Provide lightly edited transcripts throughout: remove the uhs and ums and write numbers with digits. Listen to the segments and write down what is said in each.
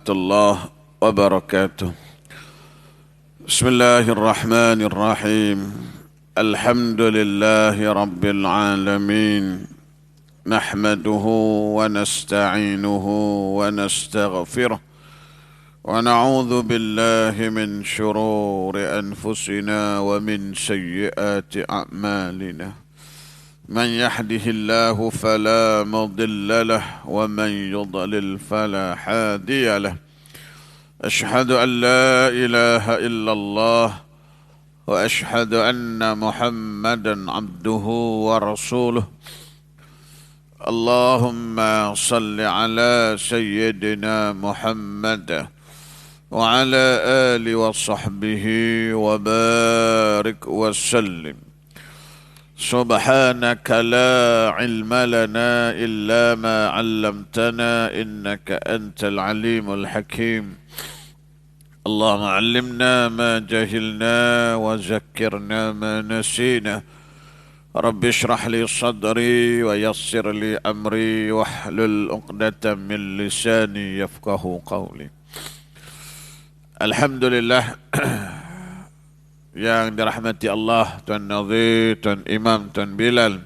الله وبركاته. بسم الله الرحمن الرحيم. الحمد لله رب العالمين، نحمده ونستعينه ونستغفره ونعوذ بالله من شرور أنفسنا ومن سيئات أعمالنا. من يهده الله فلا مضل له ومن يضلل فلا هادي له. أشهد أن لا إله إلا الله وأشهد أن محمدا عبده ورسوله. اللهم صل على سيدنا محمد وعلى آله وصحبه وبارك وسلم. سبحانك لا علم لنا إلا ما علمتنا إنك أنت العليم الحكيم. اللهم علمنا ما جهلنا وذكرنا ما نسينا. رب اشرح لي صدري ويسر لي أمري واحلل عقدة من لساني يفقه قولي. Alhamdulillah yang dirahmati Allah, Tuan Nazir, Tuan Imam, Tuan Bilal,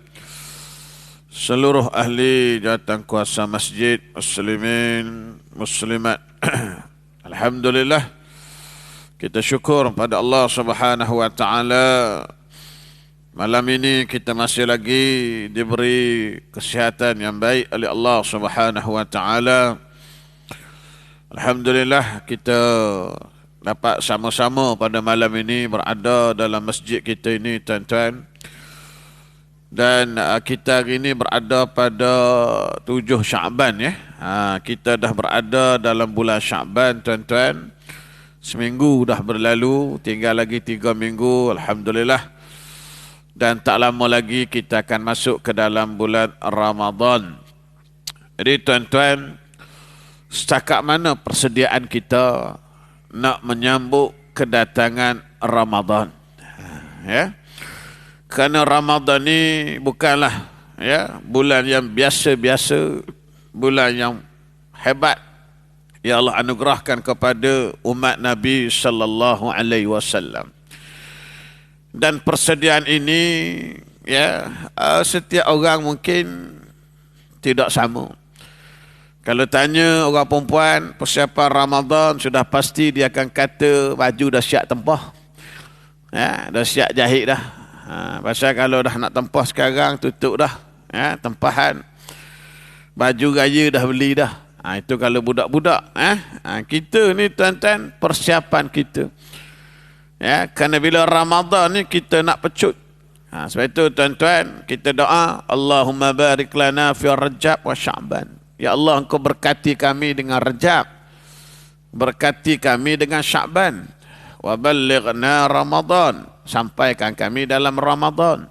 seluruh ahli jawatan kuasa masjid, muslimin, muslimat. Alhamdulillah, kita syukur pada Allah Subhanahu wa taala. Malam ini kita masih lagi diberi kesihatan yang baik oleh Allah Subhanahu wa taala. Alhamdulillah, kita dapat sama-sama pada malam ini berada dalam masjid kita ini, tuan-tuan. Dan kita hari ini berada pada 7 Sya'ban, ya. Kita dah berada dalam bulan Sya'ban, tuan-tuan. Seminggu dah berlalu, tinggal lagi 3 minggu, alhamdulillah. Dan tak lama lagi kita akan masuk ke dalam bulan Ramadan. Jadi tuan-tuan, setakat mana persediaan kita nak menyambut kedatangan Ramadan, ya? Kerana Ramadan ni bukanlah, ya, bulan yang biasa-biasa, bulan yang hebat yang Allah anugerahkan kepada umat Nabi sallallahu alaihi wasallam. Dan persediaan ini, ya, setiap orang mungkin tidak sama. Kalau tanya orang perempuan persiapan Ramadan, sudah pasti dia akan kata baju dah siap tempah, ya, dah siap jahit dah. Pasal kalau dah nak tempah sekarang, tutup dah, ya, tempahan. Baju raya dah beli dah. Itu kalau budak-budak. Kita ni tuan-tuan, persiapan kita, ya, kerana bila Ramadan ni kita nak pecut. Sebab itu tuan-tuan, kita doa, Allahumma barik lana fi Rajab wa Sya'ban. Ya Allah, Engkau berkati kami dengan Rajab, berkati kami dengan Sya'ban, wa ballighna Ramadan, sampaikan kami dalam Ramadan.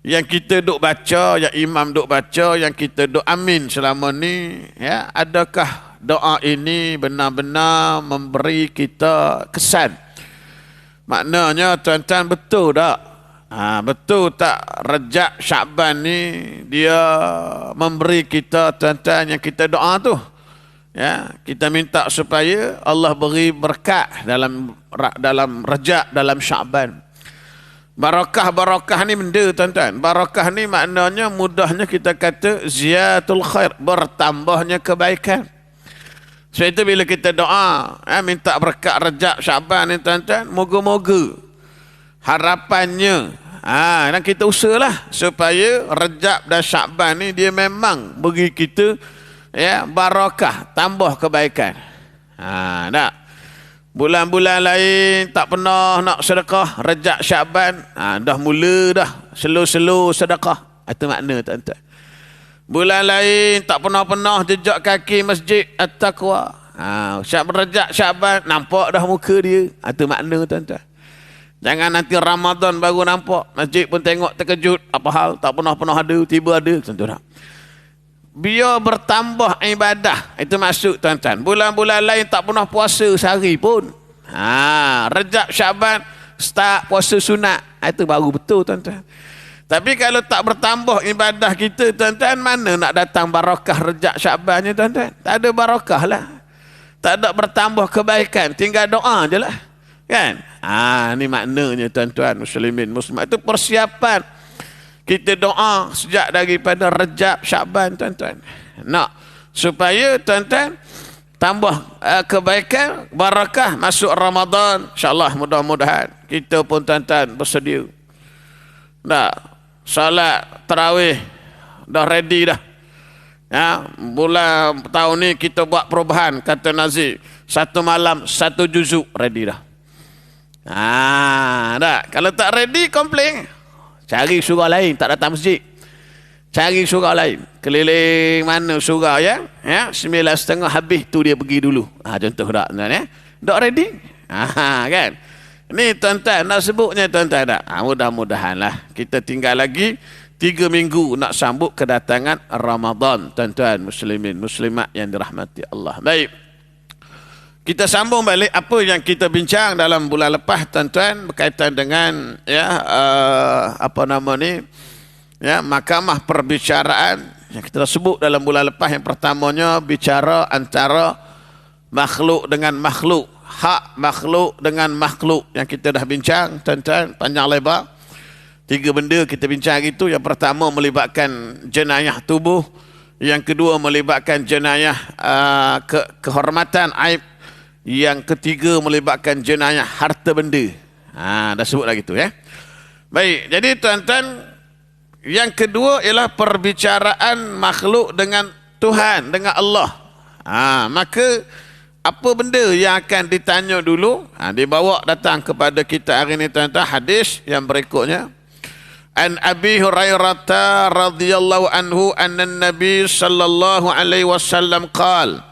Yang kita duk baca, yang imam duk baca, yang kita duk amin selama ni, ya, adakah doa ini benar-benar memberi kita kesan? Maknanya tuan-tuan, betul tak? Betul tak Rajab Sya'ban ni dia memberi kita, tuan-tuan, yang kita doa tu, ya, kita minta supaya Allah beri berkat dalam Rajab, dalam Sya'ban. Barakah ni benda, tuan-tuan. Barakah ni maknanya, mudahnya kita kata ziyadatul khair, bertambahnya kebaikan. Sebab itu bila kita doa, minta berkat Rajab Sya'ban ni, tuan-tuan, moga-moga harapannya, dan kita usahalah supaya Rajab dan Sya'ban ni dia memang bagi kita, ya, barakah, tambah kebaikan. Tak, bulan-bulan lain tak pernah nak sedekah, Rajab Sya'ban dah mula dah slow sedekah. Itu makna, tuan-tuan. Bulan lain tak pernah jejak kaki masjid At-Taqwa, Rajab Sya'ban nampak dah muka dia. Itu makna, tuan-tuan. Jangan nanti Ramadan baru nampak, masjid pun tengok terkejut, apa hal, tak pernah ada, tiba ada. Tentu tak. Biar bertambah ibadah, itu maksud, tuan-tuan. Bulan-bulan lain tak pernah puasa sehari pun. Rajab Sya'ban start puasa sunat, itu baru betul, tuan-tuan. Tapi kalau tak bertambah ibadah kita, tuan-tuan, mana nak datang barakah Rajab Sya'ban ni, tuan-tuan? Tak ada barakah lah. Tak ada bertambah kebaikan, tinggal doa je lah. Kan? Ni maknanya tuan-tuan muslimin muslimat. Itu persiapan kita doa sejak daripada Rejab, Syaban tuan-tuan. Nak supaya tuan-tuan tambah kebaikan, barakah masuk Ramadan. InsyaAllah mudah-mudahan kita pun tuan-tuan bersedia. Dah salat tarawih dah ready dah. Ya, bulan tahun ni kita buat perubahan, kata Nazir. 1 malam 1 juzuk ready dah. Dah. Kalau tak ready, komplain. Cari surau lain, tak datang masjid. Cari surau lain. Keliling mana surau ya? 9:30 habis tu dia pergi dulu. Contoh tak tuan ya? Tak ready. Kan? Ni tuan-tuan nak sebutnya tuan-tuan tak? Mudah-mudahanlah kita tinggal lagi 3 minggu nak sambut kedatangan Ramadan, tuan-tuan muslimin muslimat yang dirahmati Allah. Baik. Kita sambung balik apa yang kita bincang dalam bulan lepas tuan-tuan berkaitan dengan mahkamah perbicaraan yang kita sebut dalam bulan lepas. Yang pertamanya bicara antara makhluk dengan makhluk, hak makhluk dengan makhluk yang kita dah bincang tuan-tuan panjang lebar. 3 benda kita bincang itu. Yang pertama melibatkan jenayah tubuh, yang kedua melibatkan jenayah kehormatan aib, yang ketiga melibatkan jenayah harta benda. Dah sebut lagi tu ya. Baik, jadi tuan-tuan, yang kedua ialah perbicaraan makhluk dengan Tuhan, dengan Allah. Maka apa benda yang akan ditanya dulu? Dibawa datang kepada kita hari ini tuan-tuan hadis yang berikutnya. An Abi Hurairah radhiyallahu anhu anna Nabi sallallahu alaihi wasallam qala.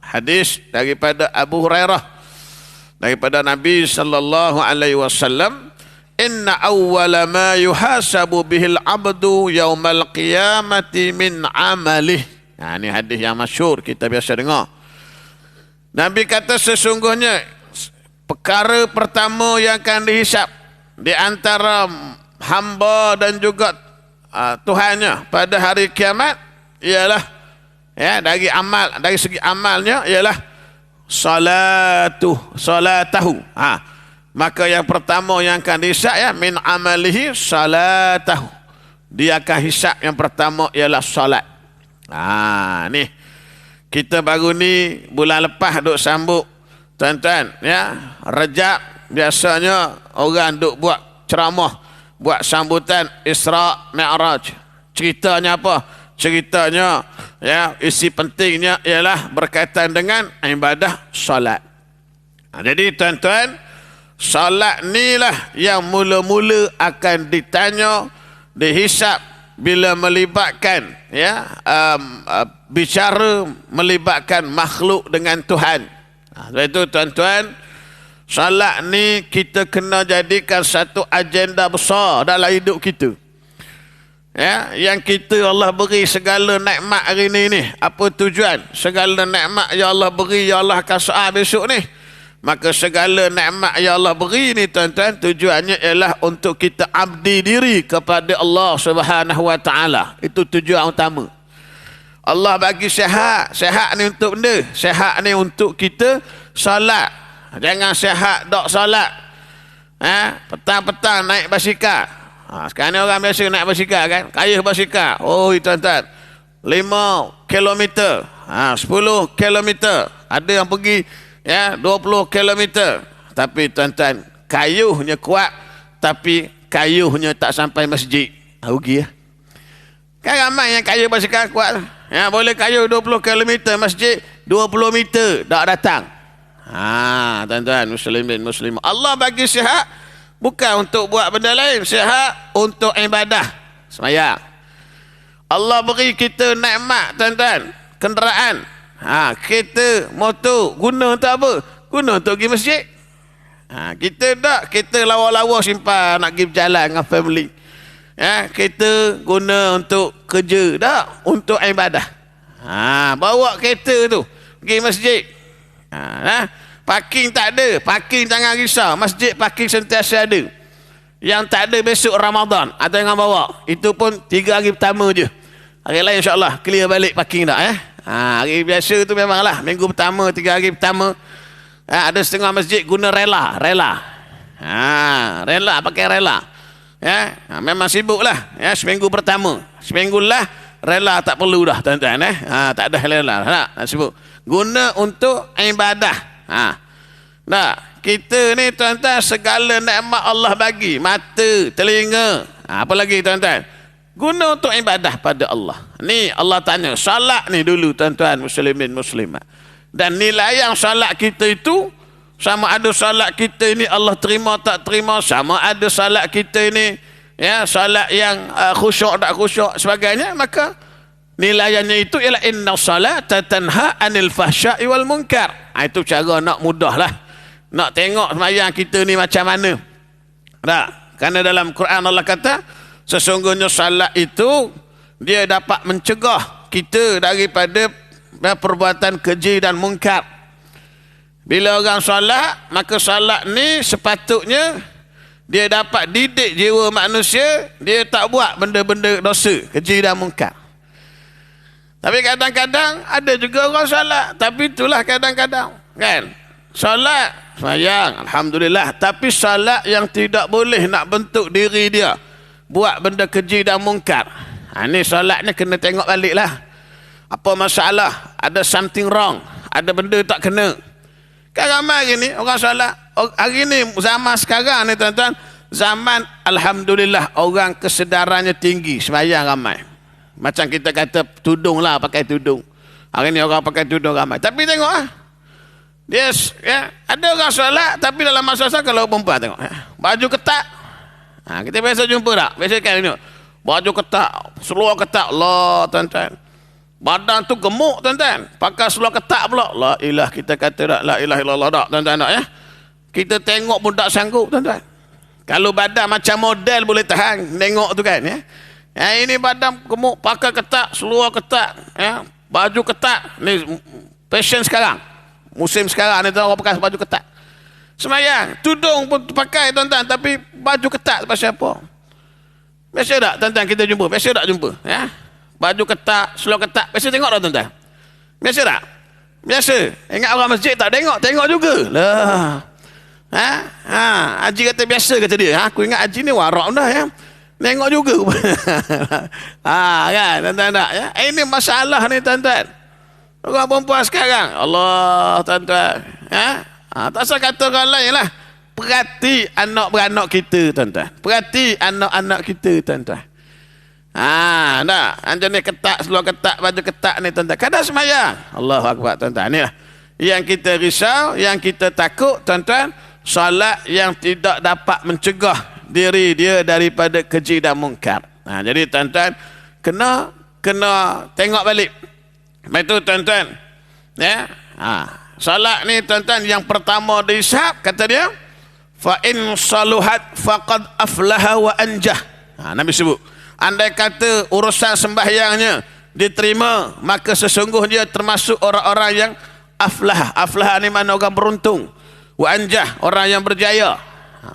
Hadis daripada Abu Hurairah daripada Nabi sallallahu alaihi wasallam, inna awwala ma yuhasabu bihil abdu yaumal qiyamati min amalih. Ini hadis yang masyhur kita biasa dengar. Nabi kata sesungguhnya perkara pertama yang akan dihisap di antara hamba dan juga Tuhannya pada hari kiamat ialah dari amal, dari segi amalnya ialah salatahu. Maka yang pertama yang akan dihisap min amalihi salatahu. Dia akan hisap yang pertama ialah salat. Ni kita baru ni bulan lepas duk sambut tuan-tuan Rejab, biasanya orang duk buat ceramah, buat sambutan Isra Mi'raj. Ceritanya apa? Ceritanya isi pentingnya ialah berkaitan dengan ibadah solat. Jadi tuan-tuan, solat ni lah yang mula-mula akan ditanya, dihisap bila melibatkan bicara melibatkan makhluk dengan Tuhan. Sebab itu tuan-tuan, salat ni kita kena jadikan satu agenda besar dalam hidup kita. Yang kita Allah beri segala nikmat hari ni apa tujuan? Segala nikmat yang Allah beri, yang Allah akan soal besok ni. Maka segala nikmat yang Allah beri ni tuan-tuan, tujuannya ialah untuk kita abdi diri kepada Allah Subhanahu wa taala. Itu tujuan utama. Allah bagi sihat. Sihat ni untuk benda. Sihat ni untuk kita solat. Jangan sihat dok solat. Petang-petang naik basikal. Sekarang ni orang biasa naik basikal kan, kayuh basikal. Tuan-tuan, 5 kilometer, 10 kilometer, ada yang pergi 20 kilometer. Tapi tuan-tuan, kayuhnya kuat tapi kayuhnya tak sampai masjid. Rugi ya. Kan ramai yang kayuh basikal kuat. Boleh kayuh 20 kilometer, masjid 20 meter tak datang. Tuan-tuan muslimin muslimah, Allah bagi sihat bukan untuk buat benda lain, sihat untuk ibadah sembahyang. Allah beri kita nikmat tuan-tuan, kenderaan, kereta, motor, guna untuk apa? Guna untuk pergi masjid. Kita tak, kita lawa-lawa simpan nak pergi berjalan dengan family. Kita guna untuk kerja, tak, untuk ibadah. Bawa kereta tu pergi masjid. Parking tak ada, parking jangan risau, masjid parking sentiasa ada. Yang tak ada besok Ramadan, ada yang bawa, itu pun 3 hari pertama je. Hari lain insyaAllah clear balik parking tak Hari biasa tu memanglah minggu pertama, 3 hari pertama. Ada setengah masjid guna rela. Rela, pakai rela. Memang sibuk lah. Seminggu pertama. Seminggu lah rela tak perlu dah tuan-tuan. Tak ada rela. Tak sibuk. Guna untuk ibadah. Nah, kita ni tuan-tuan segala nikmat Allah bagi. Mata, telinga. Apa lagi tuan-tuan? Guna untuk ibadah pada Allah. Ni Allah tanya, salat ni dulu tuan-tuan muslimin muslimat. Dan nilai yang salat kita itu, sama ada salat kita ini Allah terima tak terima, sama ada salat kita ini salat yang khusyuk tak khusyuk sebagainya, maka nilaiannya itu ialah inna salata tanha anil fahsya'i wal munkar. Itu cara nak mudah lah. Nak tengok sembahyang kita ni macam mana. Kerana dalam Quran Allah kata, sesungguhnya salat itu dia dapat mencegah kita daripada perbuatan keji dan mungkar. Bila orang salat, maka salat ni sepatutnya dia dapat didik jiwa manusia, dia tak buat benda-benda dosa, keji dan mungkar. Tapi kadang-kadang ada juga orang salat, tapi itulah kadang-kadang kan. Salat, sembahyang, alhamdulillah, tapi salat yang tidak boleh nak bentuk diri dia buat benda keji dan mungkar. Ni solatnya kena tengok balik lah. Apa masalah? Ada something wrong. Ada benda tak kena. Kan ramai hari ni orang solat. Hari ni zaman sekarang ni tuan-tuan, zaman alhamdulillah orang kesedarannya tinggi. Sembahyang ramai. Macam kita kata tudung lah, pakai tudung. Hari ni orang pakai tudung ramai. Tapi tengok lah. Dia ada orang solat tapi dalam masa kalau perempuan tengok baju ketat. Kita biasa jumpa tak? Biasa kan ni. Baju ketat, seluar ketat. Allah tuan-tuan. Badan tu gemuk tuan-tuan. Pakai seluar ketat pula. La ilah, kita kata tak la ilah illallah tak tuan-tuan tak ya. Kita tengok pun tak sanggup tuan-tuan. Kalau badan macam model boleh tahan. Tengok tu kan ya. Ini badan gemuk, pakai ketat, seluar ketat, baju ketat. Ni fashion sekarang. Musim sekarang ni orang pakai baju ketat. Sembahyang, tudung pun pakai tuan-tuan, tapi baju ketat pasal apa? Biasa tak tuan-tuan kita jumpa? Biasa tak jumpa? Baju ketat, seluar ketat, biasa tengok tak tuan-tuan? Biasa tak? Biasa. Ingat orang masjid tak tengok? Tengok juga. Lah. Haji kata biasa kata dia. Aku ingat haji ni warak dah ya. Tengok juga. Kan tuan-tuan tak ya? Ini masalah ni tuan-tuan. Orang perempuan sekarang, Allah tuan-tuan. Tak usah kata orang lain lah. Perhati anak-beranak kita tuan-tuan. Perhati anak-anak kita tuan-tuan. Tak. Macam ni ketat, seluar ketat, baju ketat ni tuan-tuan. Kadang sembahyang. Allahu Akbar tuan-tuan. Inilah yang kita risau, yang kita takut tuan-tuan. Salat yang tidak dapat mencegah diri dia daripada keji dan mungkar. Jadi tuan-tuan kena tengok balik. Itu tuan-tuan. Salat ni tuan-tuan yang pertama dihisab kata dia fa in saluhat faqad aflaha wa anjah. Nabi sebut andai kata urusan sembahyangnya diterima, maka sesungguhnya termasuk orang-orang yang aflah. Aflah ni mana orang beruntung. Wa anjah, orang yang berjaya.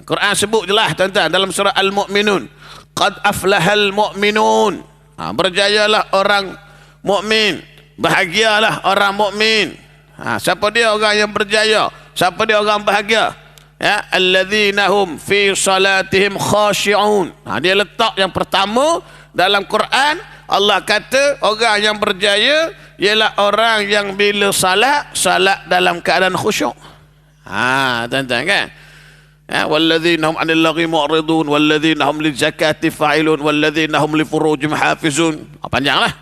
Quran sebut jelas tuan-tuan dalam surah Al-Mu'minun, qad aflahal mu'minun. Berjayalah orang mukmin, bahagialah orang mukmin. Siapa dia orang yang berjaya? Siapa dia orang bahagia? Alladzina hum fi salatihim khashi'un. Dia letak yang pertama dalam Quran. Allah kata orang yang berjaya ialah orang yang bila salat dalam keadaan khusyuk. Tuan-tuan kan? Walladzina hum 'anil lagwi mu'ridun walladzina hum lizakati fa'ilun walladzina hum li furujihim hafizun. Panjanglah.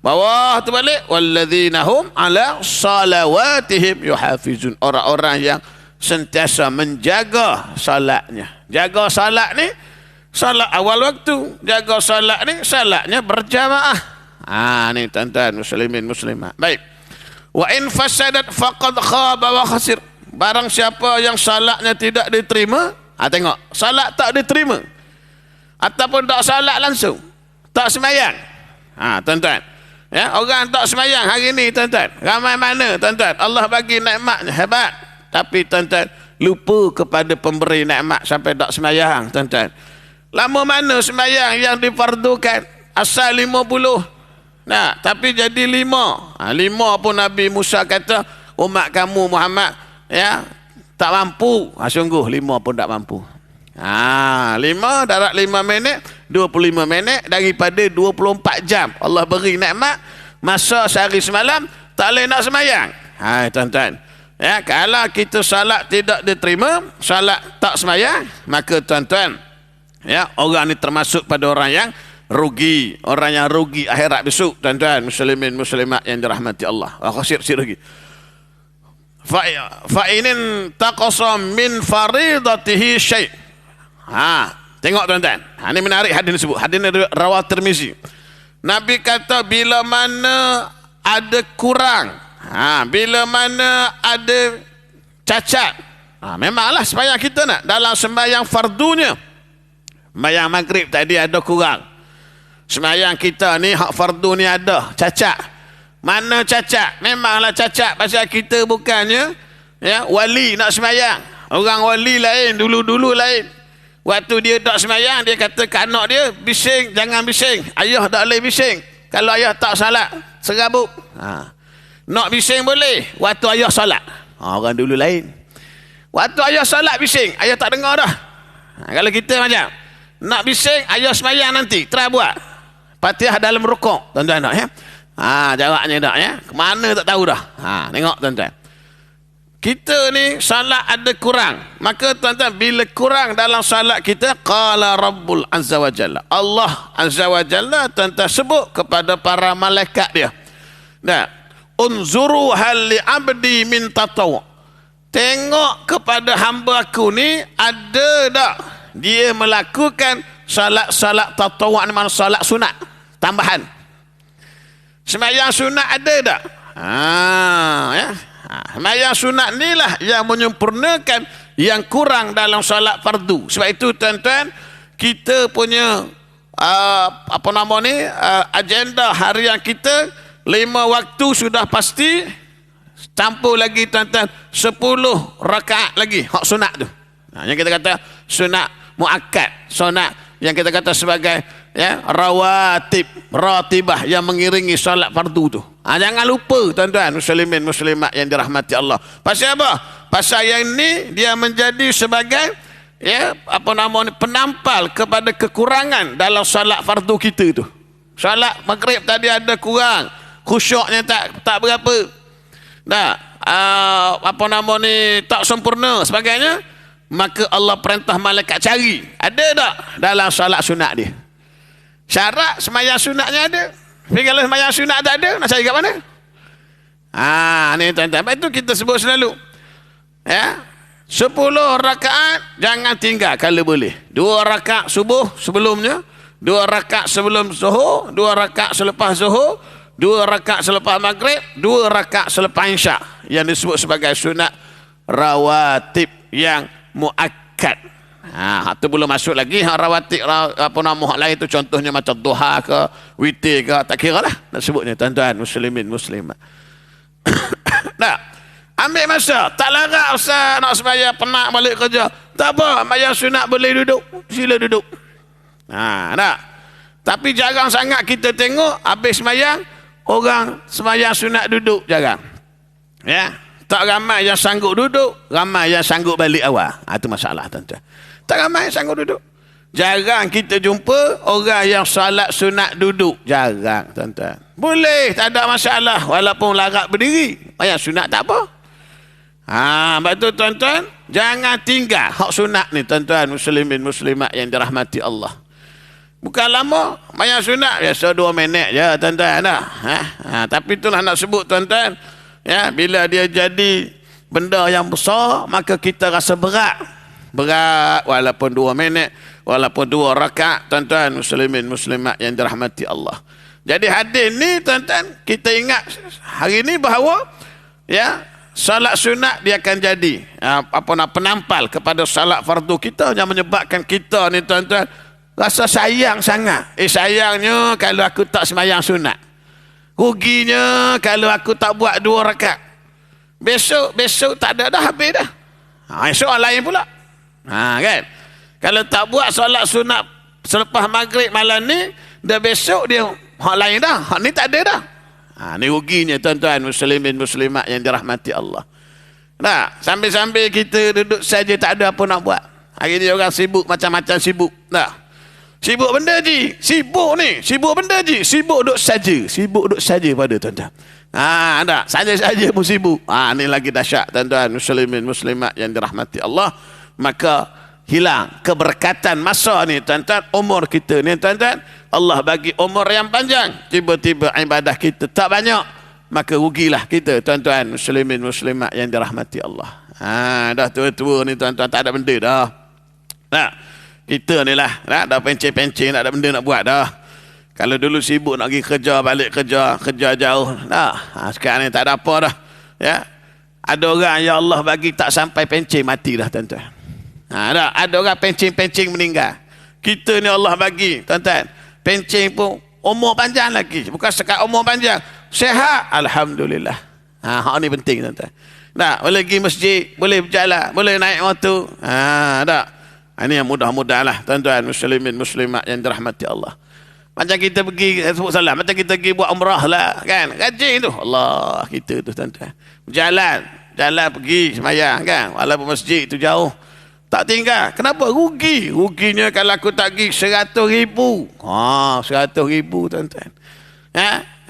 Bawah tu balik walladzina hum 'ala salawatihim yuhafizun. Orang-orang yang sentiasa menjaga salatnya. Jaga salat ni salat awal waktu. Jaga salat ni salatnya berjamaah. Ni tuan-tuan muslimin muslimat. Baik. Wa in fasadat faqad khaba wa khasir. Barang siapa yang salatnya tidak diterima, tengok, salat tak diterima ataupun tak salat langsung, tak sembahyang. Tuan-tuan, orang tak sembahyang hari ni tuan-tuan, ramai mana tuan-tuan, Allah bagi nikmatnya hebat, tapi tuan-tuan lupa kepada pemberi nikmat sampai tak sembahyang tuan-tuan. Lama mana sembahyang yang difardukan? Asal 50, Nah, tapi jadi 5. 5 pun Nabi Musa kata umat kamu Muhammad ya tak mampu. Sungguh 5 pun tak mampu. 5 darat 5 minit 25 minit daripada 24 jam Allah beri nikmat masa sehari semalam tak boleh nak semayang. Tuan-tuan, ya, kalau kita salat tidak diterima, salat tak semayang, maka tuan-tuan, ya, orang ni termasuk pada orang yang rugi, orang yang rugi akhirat besok, tuan-tuan muslimin muslimat yang dirahmati Allah. Khasir rugi. Fa inin taqasa min faridatihi syai'. Tengok tuan-tuan. Ini menarik hadis disebut. Hadis ini rawat Tirmizi. Nabi kata bila mana ada kurang, bila mana ada cacat, memanglah sembahyang kita nak dalam sembahyang fardunya. Sembahyang maghrib tadi ada kurang. Sembahyang kita ni hak fardu ni ada cacat. Mana cacat? Memanglah cacat pasal kita bukannya ya wali nak sembahyang. Orang wali lain, dulu-dulu lain. Waktu dia tak sembahyang, dia kata ke anak dia, bising, jangan bising. Ayah tak boleh bising. Kalau ayah tak salat, serabut. Nak bising boleh, waktu ayah salat. Orang dulu lain. Waktu ayah salat bising, ayah tak dengar dah. Kalau kita macam, nak bising, ayah sembahyang nanti, try buat. Fatihah dalam rukuk, tuan-tuan nak ya. Jaraknya tak ya. Kemana tak tahu dah. Tengok tuan-tuan. Kita ni salat ada kurang. Maka tuan-tuan, bila kurang dalam salat kita, qala Rabbul Azza wa Jalla. Allah Azza wa Jalla tuan-tuan sebut kepada para malaikat dia. Unzuru hal li abdi min tatawu. Tengok kepada hamba aku ni ada tak dia melakukan salat-salat tatawu, ni mana salat sunat tambahan. Sembahyang sunat ada tak? Ya. Sembahyang sunat ni lah yang menyempurnakan yang kurang dalam salat fardu. Sebab itu tuan-tuan, kita punya agenda harian kita 5 waktu sudah pasti, campur lagi tuan-tuan 10 rakaat lagi hak sunat tu. Yang kita kata sunat muakkad, sunat yang kita kata sebagai ya ratibah yang mengiringi salat fardu tu. Jangan lupa tuan-tuan muslimin muslimat yang dirahmati Allah. Pasal apa? Pasal yang ni dia menjadi sebagai penampal kepada kekurangan dalam salat fardu kita tu. Salat maghrib tadi ada kurang, khusyuknya tak berapa. Tak sempurna sebagainya. Maka Allah perintah malaikat cari. Ada tak dalam salat sunat dia? Syarat sembahyang sunatnya ada. Tapi kalau sembahyang sunat tak ada, nak cari kat mana? Ni tuan-tuan. Sebab itu kita sebut selalu. Ya. 10 rakaat jangan tinggal kalau boleh. 2 rakaat subuh sebelumnya, 2 rakaat sebelum zuhur, 2 rakaat selepas zuhur, 2 rakaat selepas maghrib, 2 rakaat selepas isyak. Yang disebut sebagai sunat rawatib yang muakkad. Itu belum masuk lagi rawatib hak lain tu, contohnya macam duha ke witir ke, tak kira lah nak sebutnya tuan-tuan muslimin muslimat. Ambil masa, tak larang Ustaz nak sembahyang penat balik kerja, tak apa, sembahyang sunat boleh duduk, sila duduk. Tapi jarang sangat kita tengok habis sembahyang orang sembahyang sunat duduk, jarang. Ya. Tak ramai yang sanggup duduk, ramai yang sanggup balik awal. Itu masalah tuan-tuan. Tak ramai yang sanggup duduk. Jarang kita jumpa orang yang salat sunat duduk. Jarang tuan-tuan. Boleh, tak ada masalah. Walaupun larat berdiri. Yang sunat tak apa. Sebab tu tuan-tuan, jangan tinggal hak sunat ni tuan-tuan muslimin muslimat yang dirahmati Allah. Bukan lama, yang sunat biasa 2 minit je tuan-tuan. Tapi itulah nak sebut tuan-tuan. Ya, bila dia jadi benda yang besar, maka kita rasa berat. Berat walaupun 2 minit, walaupun 2 rakaat tuan-tuan muslimin muslimat yang dirahmati Allah. Jadi hadis ni tuan-tuan, kita ingat hari ni bahawa ya, salat sunat dia akan jadi penampal kepada salat fardu kita yang menyebabkan kita ni tuan-tuan rasa sayang sangat. Sayangnya kalau aku tak sembahyang sunat. Ruginya kalau aku tak buat 2 rakaat. Besok tak ada dah, habis dah. Esok lain pula. Kan? Kalau tak buat solat sunat selepas maghrib malam ni, dah besok dia Hak lain dah. Hak ni tak ada dah. Ni ruginya tuan-tuan muslimin muslimat yang dirahmati Allah. Nah, sambil-sambil kita duduk saja tak ada apa nak buat. Hari ni orang sibuk macam-macam sibuk. Nah. Sibuk benda je. Sibuk ni. Sibuk benda je. Sibuk duduk saja. Sibuk duduk saja pada tuan-tuan. Tak. Saja-saja pun sibuk. Ni lagi dahsyat tuan-tuan muslimin muslimat yang dirahmati Allah. Maka hilang keberkatan masa ni tuan-tuan. Umur kita ni tuan-tuan. Allah bagi umur yang panjang. Tiba-tiba ibadah kita tak banyak. Maka rugilah kita tuan-tuan muslimin muslimat yang dirahmati Allah. Dah tua-tua ni tuan-tuan tak ada benda dah. Nah. Kita ni lah, dah pencen-pencen, tak ada benda nak buat dah. Kalau dulu sibuk nak pergi kerja, balik kerja jauh. Sekarang ni tak ada apa dah. Ya. Ada orang ya Allah bagi tak sampai pencen mati dah tuan-tuan. Ada orang pencen-pencen meninggal. Kita ni Allah bagi tuan-tuan. Pencen pun umur panjang lagi. Bukan sekat umur panjang. Sehat, alhamdulillah. Hak ni penting tuan-tuan. Boleh pergi masjid, boleh berjalan, boleh naik motor. Ini yang mudah-mudah lah tuan-tuan muslimin muslimat yang dirahmati Allah. Macam kita pergi sebut salam, macam kita pergi buat umrah lah kan, rajin tu Allah kita tu tuan-tuan. Jalan pergi semayang kan, walaupun masjid tu jauh tak tinggal. Kenapa? Ruginya kalau aku tak pergi 100,000. 100,000 tuan-tuan.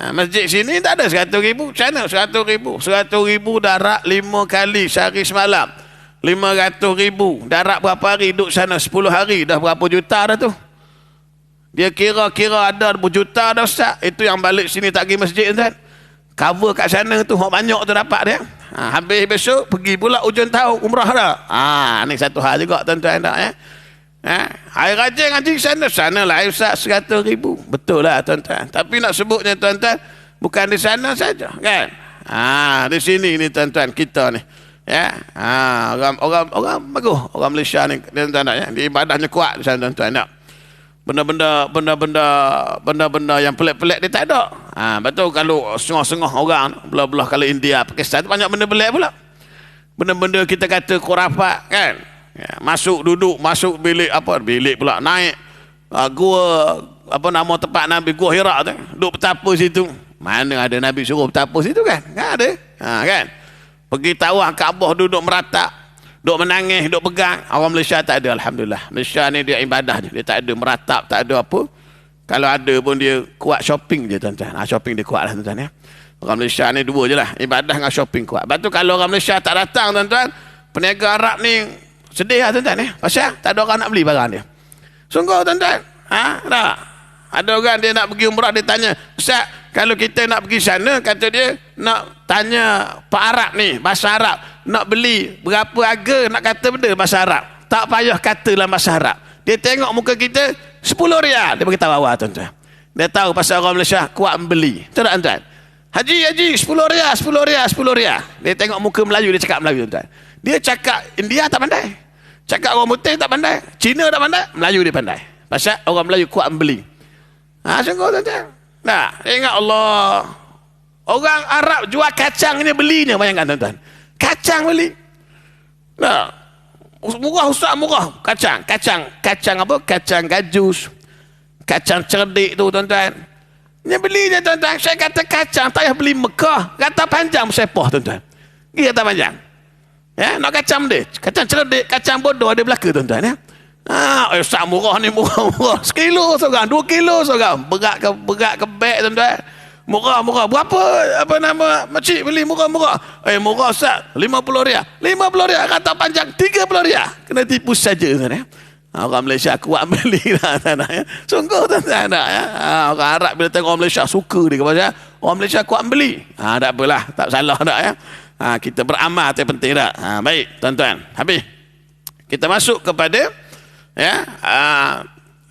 Masjid sini tak ada 100,000. Macam mana 100,000? 100,000 darat 5 kali sehari semalam. 500,000 darat berapa hari duduk sana? 10 hari dah berapa juta dah tu. Dia kira-kira ada berjuta dah Ustaz. Itu yang balik sini tak pergi masjid tuan. Cover kat sana tu banyak tu dapat dia. Habis besok pergi pula ujung tahun umrah dah. Ni satu hal juga tuan-tuan dah ya. Air rajin ngaji sana lah Ustaz 100,000. Betul lah tuan-tuan. Tapi nak sebutnya tuan-tuan bukan di sana saja kan. Di sini ni tuan-tuan kita ni. Ya, orang bagus, orang Malaysia ni tuan-tuan ya, dia ibadahnya kuat tuan-tuan nak. Benda-benda yang pelik-pelik dia tak ada. Betul kalau sengah-sengah orang belah-belah kalau India, Pakistan tu banyak benda pelik pula. Benda-benda kita kata khurafat kan. Masuk bilik pula naik gua nama tempat Nabi Gua Hira tu. Duduk bertapa situ. Mana ada Nabi suruh bertapa situ kan? Tak ada. Kan? Pergi tawaf Kaabah duduk meratap, duduk menangis, duduk pegang. Orang Malaysia tak ada alhamdulillah. Malaysia ni dia ibadah je. Dia tak ada meratap, tak ada apa. Kalau ada pun dia kuat shopping je tuan-tuan. Shopping dia kuat lah tuan-tuan ya. Orang Malaysia ni dua je lah, ibadah dengan shopping kuat. Lepas tu kalau orang Malaysia tak datang tuan-tuan, peniaga Arab ni sedih lah tuan-tuan ya. Pasal tak ada orang nak beli barang dia. Sungguh tuan-tuan. Tak. Ada orang dia nak pergi umrah, dia tanya, Ustaz, kalau kita nak pergi sana, kata dia, nak tanya Pak Arab ni, bahasa Arab, nak beli berapa harga, nak kata benda bahasa Arab. Tak payah kata dalam bahasa Arab. Dia tengok muka kita, 10 riyal. Dia beritahu awal tuan-tuan. Dia tahu pasal orang Malaysia kuat membeli. Betul tak tuan-tuan? Haji, 10 riyal. Dia tengok muka Melayu, dia cakap Melayu tuan-tuan. Dia cakap India tak pandai. Cakap orang putih tak pandai. Cina tak pandai. Melayu dia pandai. Pasal orang Melayu kuat membeli. Sungguh tuan-tuan. Ingat Allah. Orang Arab jual kacang ni belinya, bayangkan tuan-tuan. Kacang beli. Murah Ustaz, murah. Kacang apa? Kacang gajus. Kacang cerdik tu tuan-tuan. Dia belinya tuan-tuan. Saya kata kacang, tak payah beli Mekah. Kata panjang bersepah tuan-tuan. Dia kata panjang. Ya, nak kacang dia. Kacang cerdik, kacang bodoh ada belaka tuan-tuan ya. Ustaz murah ni murah. 1 kilo seorang, 2 kilo seorang. Berat ke beg tuan-tuan. Murah. Berapa makcik beli murah. Murah Ustaz, 50 riyal. 50 riyal kata panjang 30 riyal. Kena tipu saja tuan ya. Orang Malaysia kuat beli lah tanah ya. Sungguh tuan-tuan ya. Orang Arab bila tengok orang Malaysia suka dia kepada orang Malaysia kuat beli. Tak apalah, tak salah dak ya. Kita beramal tu penting tak. Baik tuan-tuan. Habis kita masuk kepada ya,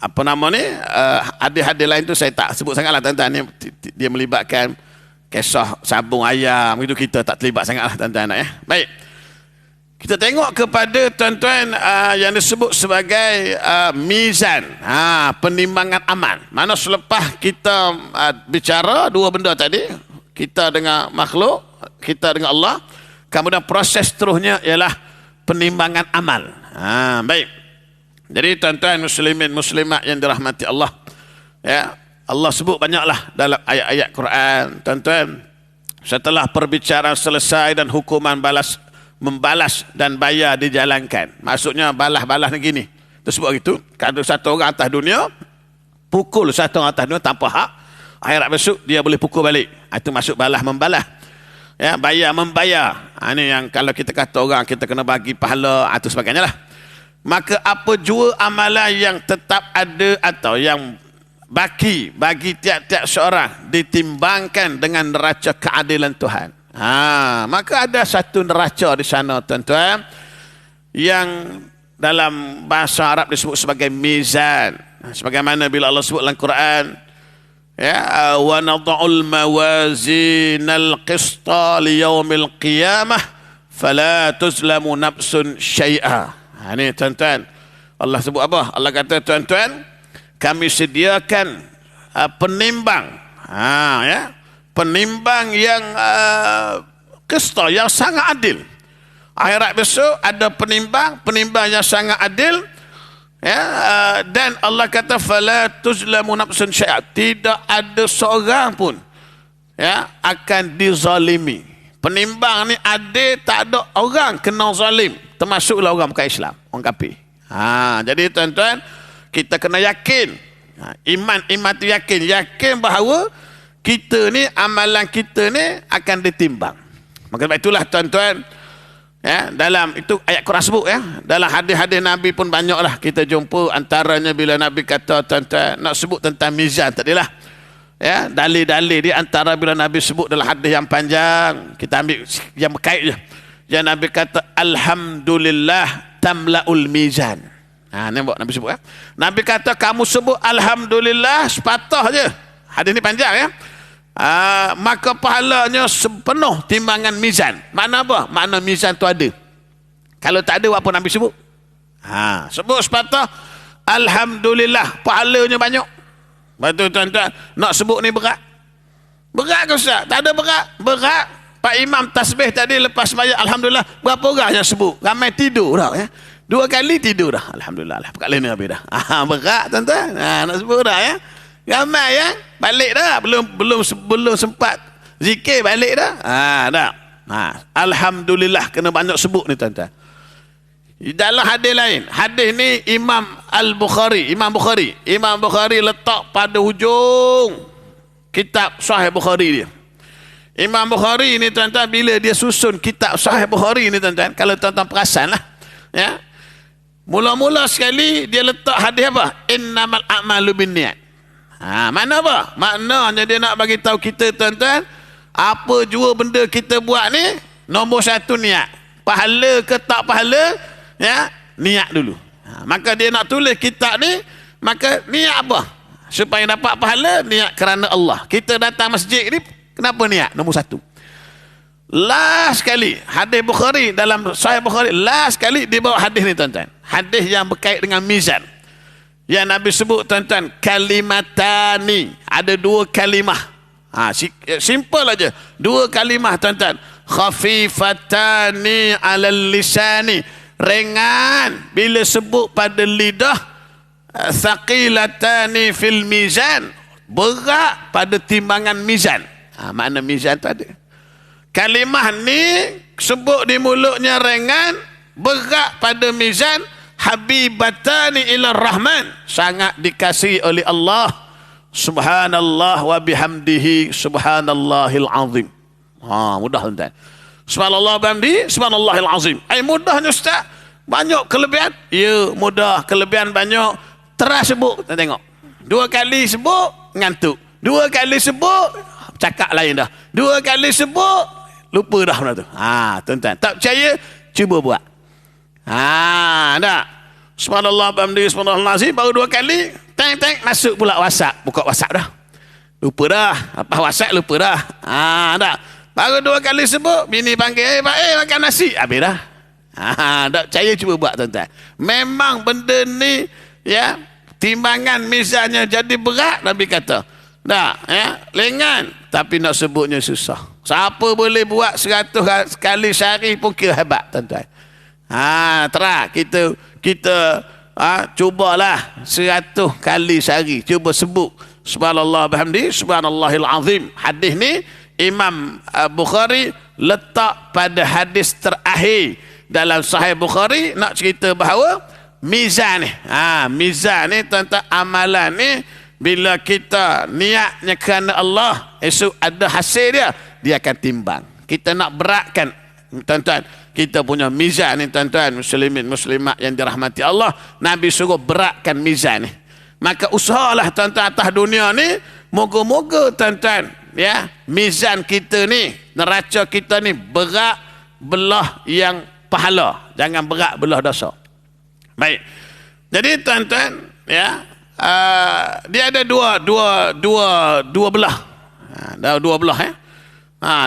apa nama ni, hadis-hadis lain tu saya tak sebut sangatlah tuan-tuan. Dia melibatkan kisah sabung ayam, itu kita tak terlibat sangatlah tuan-tuan ya. Baik, kita tengok kepada tuan-tuan yang disebut sebagai mizan, penimbangan amal. Mana selepas kita bicara dua benda tadi, kita dengan makhluk, kita dengan Allah, kemudian proses seterusnya ialah penimbangan amal. Baik. Jadi tuan-tuan muslimin muslimat yang dirahmati Allah ya, Allah sebut banyaklah dalam ayat-ayat Quran, tuan-tuan. Setelah perbicaraan selesai dan hukuman membalas dan bayar dijalankan. Maksudnya balas-balas ni gini. Tersebut gitu. Kalau satu orang atas dunia, pukul satu orang atas dunia tanpa hak, akhirat besok dia boleh pukul balik. Itu masuk balas membalas. Ya, bayar membayar. Ini yang kalau kita kata orang kita kena bagi pahala atau sebagainya lah. Maka apa jua amalan yang tetap ada atau yang bagi tiap-tiap seorang ditimbangkan dengan neraca keadilan Tuhan. Maka ada satu neraca di sana, tuan-tuan, yang dalam bahasa Arab disebut sebagai mizan. Sebagaimana bila Allah sebut dalam Quran, ya, wa nad'ul mawazinal qista liyaumil qiyamah fala tuzlamu nafsun syai'a. Ini tuan-tuan, Allah sebut apa? Allah kata, tuan-tuan, kami sediakan penimbang, ya, penimbang yang qista, yang sangat adil. Akhirat besok ada penimbang yang sangat adil, ya, dan Allah kata fala tuzlamu nafsun syai'a, tidak ada seorang pun, ya, akan dizalimi. Penimbang ni adil, tak ada orang kena zalim, termasuklah orang bukan Islam, orang kafir. Jadi tuan-tuan, kita kena yakin, iman tu yakin bahawa kita ni, amalan kita ni akan ditimbang. Maka itulah tuan-tuan, ya, dalam itu ayat Quran sebut, ya, dalam hadis-hadis Nabi pun banyaklah kita jumpa. Antaranya bila Nabi kata, tuan-tuan, nak sebut tentang mizan tadilah, ya, dalil-dalil dia antara bila Nabi sebut dalam hadis yang panjang, kita ambil yang berkait je. Yang Nabi kata alhamdulillah tamlaul mizan. Nampak Nabi sebut, ya. Nabi kata kamu sebut alhamdulillah sepatah je. Hadis ni panjang, ya. Maka pahalanya sepenuh timbangan mizan. Makna apa? Makna mizan tu ada. Kalau tak ada, apa Nabi sebut? Sebut sepatah alhamdulillah, pahalanya banyak. Betul, tuan-tuan. Nak sebut ni berat. Berat ke Ustaz? Tak ada berat. Berat. Pak Imam tasbih tadi lepas sembahyang alhamdulillah, berapa orang yang sebut? Ramai tidur dah, ya. 2 kali tidur dah. Alhamdulillah. Pekat lain habis dah. Berat, tuan-tuan. Nak sebut dah, ya. Ramai, ya. Balik dah. Belum sempat zikir, balik dah. Dah. Alhamdulillah, kena banyak sebut ni, tuan-tuan. Dalam hadis lain, hadis ni Imam Bukhari letak pada hujung kitab Sahih Bukhari dia. Imam Bukhari ni, tuan-tuan, bila dia susun kitab Sahih Bukhari ni, tuan-tuan, kalau tuan-tuan perasan lah, ya, mula-mula sekali dia letak hadis apa? Innamal a'malu binniyat. Mana apa? Maknanya dia nak bagi tahu kita, tuan-tuan, apa jua benda kita buat ni, nombor 1 niat. Pahala ke tak pahala, ya, niat dulu. Maka dia nak tulis kitab ni, maka niat apa? Supaya dapat pahala, niat kerana Allah. Kita datang masjid ni, kenapa niat? Nombor 1. Last sekali hadis Bukhari, dalam Sahih Bukhari, last sekali dia bawa hadis ni, tuan-tuan. Hadis yang berkait dengan mizan. Yang Nabi sebut, tuan-tuan, kalimatani. Ada 2 kalimah. Simple aja. 2 kalimah, tuan-tuan. Khafifatani alal lisani. Ringan bila sebut pada lidah. Thaqilatani fil mizan. Berat pada timbangan mizan. Makna mizan tu ada. Kalimah ni sebut di mulutnya ringan, berat pada mizan. Habibatani ila rahman, sangat dikasihi oleh Allah. Subhanallah wa bihamdihi subhanallahil azim. Mudah, tuan-tuan. Subhanallah bihamdihi subhanallahil azim. Mudahnya Ustaz. Banyak kelebihan? Ya, mudah. Kelebihan banyak. Terus sebut, kita tengok. 2 kali sebut, ngantuk. 2 kali sebut, cakap lain dah. 2 kali sebut, lupa dah benda tu. Tuan-tuan, tak percaya, cuba buat. Tak. Subhanallah bihamdihi subhanallahil azim, baru 2 kali, teng masuk pula WhatsApp. Buka WhatsApp dah. Lupa dah. Apa WhatsApp lupa dah. Tak. Baru 2 kali sebut, bini panggil, makan nasi. Habis dah. Tak percaya, cuba buat, tuan-tuan. Memang benda ni, ya, timbangan mizannya jadi berat, Nabi kata. Tak, ya, ringan, tapi nak sebutnya susah. Siapa boleh buat 100 kali sehari pun kira hebat, tuan-tuan. Terah kita cubalah 100 kali sehari, cuba sebut subhanallah bihamdi subhanallahil azim. Hadis ni Imam Bukhari letak pada hadis terakhir dalam Sahih Bukhari, nak cerita bahawa mizan ni, mizan ni tentang amalan ni, bila kita niatnya kerana Allah, esok ada hasil dia akan timbang. Kita nak beratkan, tuan-tuan, kita punya mizan ni, tuan-tuan muslimin muslimat yang dirahmati Allah, Nabi suruh beratkan mizan ni. Maka usahalah tuan-tuan atas dunia ni, moga-moga tuan-tuan, ya, mizan kita ni, neraca kita ni berat belah yang pahala, jangan berat belah dosa. Baik. Jadi tuan-tuan, ya, dia ada dua belah. Ada dua belah, ya.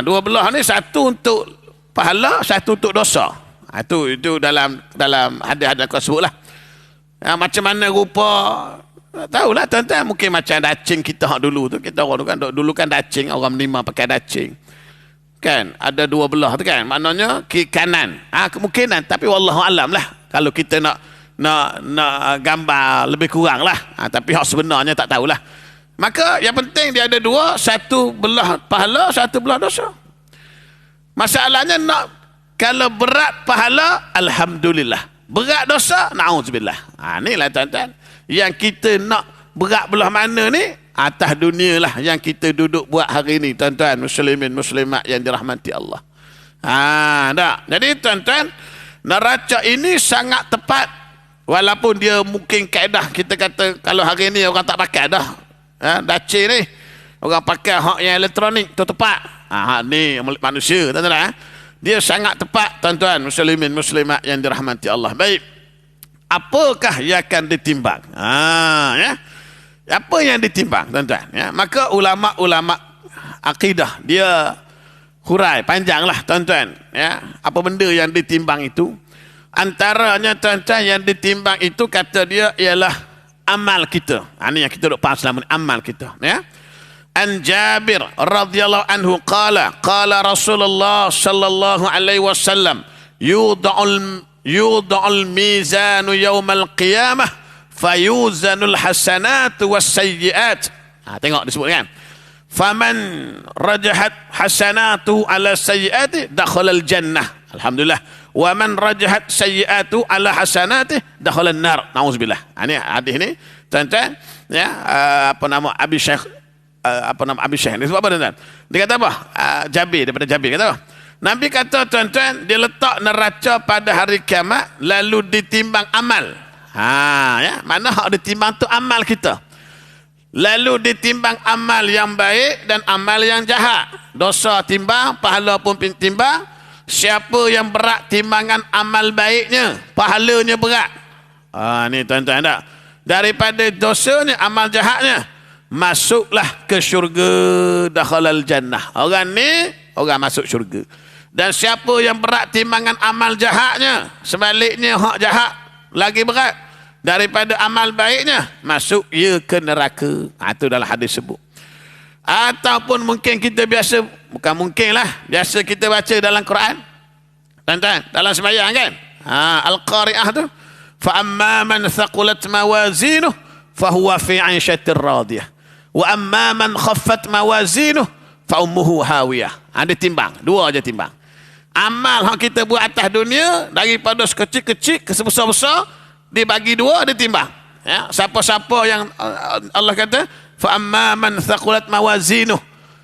Dua belah ni, satu untuk pahala, satu untuk dosa. Itu dalam hadis-hadis aku sebutlah. Macam mana rupa, tahulah tuan-tuan, mungkin macam dacing kita dulu tu, kita orang dulu kan dacing, orang menima pakai dacing. Kan ada dua belah tu kan, maknanya kiri kanan. Kemungkinan, tapi wallahu alam lah. Kalau kita nak gambar lebih kurang lah. Tapi hak sebenarnya tak tahulah. Maka yang penting dia ada dua, satu belah pahala, satu belah dosa. Masalahnya kalau berat pahala, alhamdulillah. Berat dosa, na'udzubillah. Inilah tuan-tuan. Yang kita nak berat belah mana ni, atas dunia lah yang kita duduk buat hari ni, tuan-tuan muslimin muslimat yang dirahmati Allah. Jadi tuan-tuan, neraca ini sangat tepat. Walaupun dia mungkin kaedah kita kata kalau hari ni orang tak pakai dah. Dacing ni orang pakai hak yang elektronik tu tepat. Hak ni manusia, tuan-tuan. Dia sangat tepat, tuan-tuan muslimin muslimat yang dirahmati Allah. Baik. Apakah yang akan ditimbang? Ya. Apa yang ditimbang, tuan-tuan? Ya. Maka ulama-ulama akidah dia hurai panjanglah, tuan-tuan. Ya. Apa benda yang ditimbang itu? Antaranya, tuan-tuan, yang ditimbang itu kata dia ialah amal kita. Ini yang kita duk faham selama ni, amal kita. Ya. An Jabir radhiyallahu anhu qala Rasulullah sallallahu alaihi wasallam yud'al mizanu yaumal qiyamah fayuzanul hasanat was sayyiat. Tengok disebut kan. Faman rajahat hasanatu ala sayyiati dakhala al jannah. Alhamdulillah. Wa man rajahat sayyiatu ala hasanati dakhala an-nar. Nauzubillah. Ini hadis ni, tuan-tuan, ya, Abi Syekh ni sebab apa, tuan-tuan? Dia kata apa? Daripada Jabir kata apa? Nabi kata, tuan-tuan, dia letak neraca pada hari kiamat lalu ditimbang amal. Ya, mana hak ditimbang tu amal kita. Lalu ditimbang amal yang baik dan amal yang jahat. Dosa timbang, pahala pun timbang. Siapa yang berat timbangan amal baiknya, pahalanya berat. Ni tuan-tuan tak? Daripada dosanya, amal jahatnya, masuklah ke syurga, dakhalal jannah. Orang ni, orang masuk syurga. Dan siapa yang berat timbangan amal jahatnya, sebaliknya hak jahat lagi berat daripada amal baiknya, masuk ia ke neraka. Itu dalam hadis sebut. Ataupun mungkin kita biasa, bukan mungkin lah, biasa kita baca dalam Quran, tuan-tuan, dalam sembahyang kan, Al-Qari'ah tu, fa amma man thaqulat mawazinuh fahuwa fi 'aishatir radiyah wa amma man khaffat mawazinuh fa ummuhu hawiyah. Ada timbang, dua aja timbang. Amal yang kita buat atas dunia, daripada sekecil-kecil ke sebesar-besar, dibagi dua, ditimbang. Ya, siapa-siapa yang Allah kata fa amma man thaqulat mawazinuh,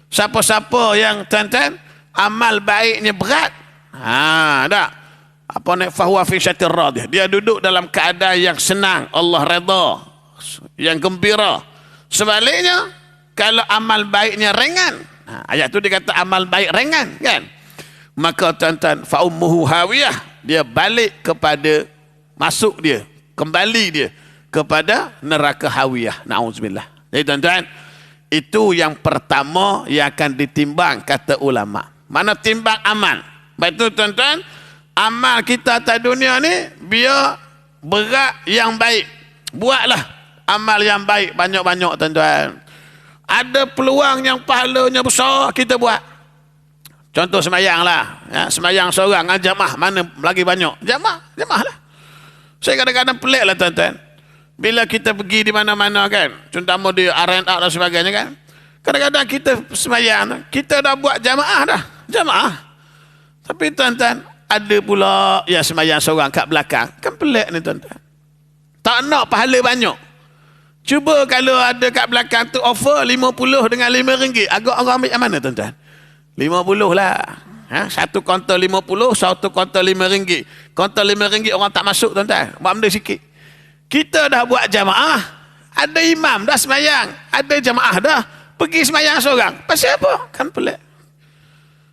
siapa-siapa yang, tuan-tuan, amal baiknya berat, tak apa nak fahuwa fi syatir radiyah, dia duduk dalam keadaan yang senang, Allah redha, yang gembira. Sebaliknya kalau amal baiknya ringan, ayat tu dia kata amal baik ringan kan, maka tuan-tuan fa ummuhu hawiyah, dia balik kepada, masuk dia, kembali dia kepada neraka hawiyah. Na'udzubillah. Jadi tuan-tuan, itu yang pertama yang akan ditimbang, kata ulama. Mana timbang amal. Baik tu, tuan-tuan, amal kita atas dunia ni biar berat yang baik. Buatlah amal yang baik banyak-banyak, tuan-tuan. Ada peluang yang pahalanya besar, kita buat. Contoh semayang lah, ya, semayang seorang, jamaah mana lagi banyak? Jamaah lah. Saya kadang-kadang pelik lah, tuan-tuan. Bila kita pergi di mana-mana kan, contohnya di R&A dan sebagainya kan, kadang-kadang kita sembahyang, kita dah buat jamaah. Tapi tuan-tuan, ada pula yang sembahyang seorang kat belakang. Kan pelik ni tuan-tuan. Tak nak pahala banyak. Cuba kalau ada kat belakang tu offer 50 dengan RM5. Agak orang ambil yang mana tuan-tuan? 50 lah. Satu kaunter 50, satu kaunter RM5. Kaunter RM5 orang tak masuk tuan-tuan. Buat benda sikit. Kita dah buat jamaah, ada imam dah semayang, ada jamaah dah, pergi semayang seorang. Pasal apa? Kan pelik.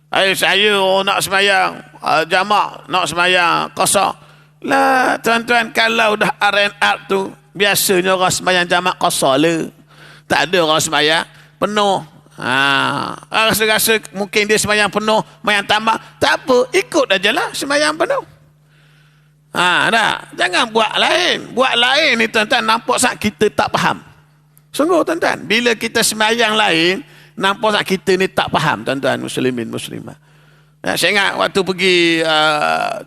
Saya nak semayang jamaah, nak semayang kosong. Lah tuan-tuan, kalau dah R&R tu, biasanya orang semayang jamaah kosong le. Tak ada orang semayang penuh. Rasa-rasa mungkin dia semayang penuh, semayang tambah. Tak apa, ikut aja lah semayang penuh. Dah. Jangan buat lain. Buat lain ni tuan-tuan, nampak tak kita tak faham. Sungguh tuan-tuan, bila kita sembahyang lain, nampak tak kita ni tak faham tuan-tuan muslimin muslimah. Saya ingat waktu pergi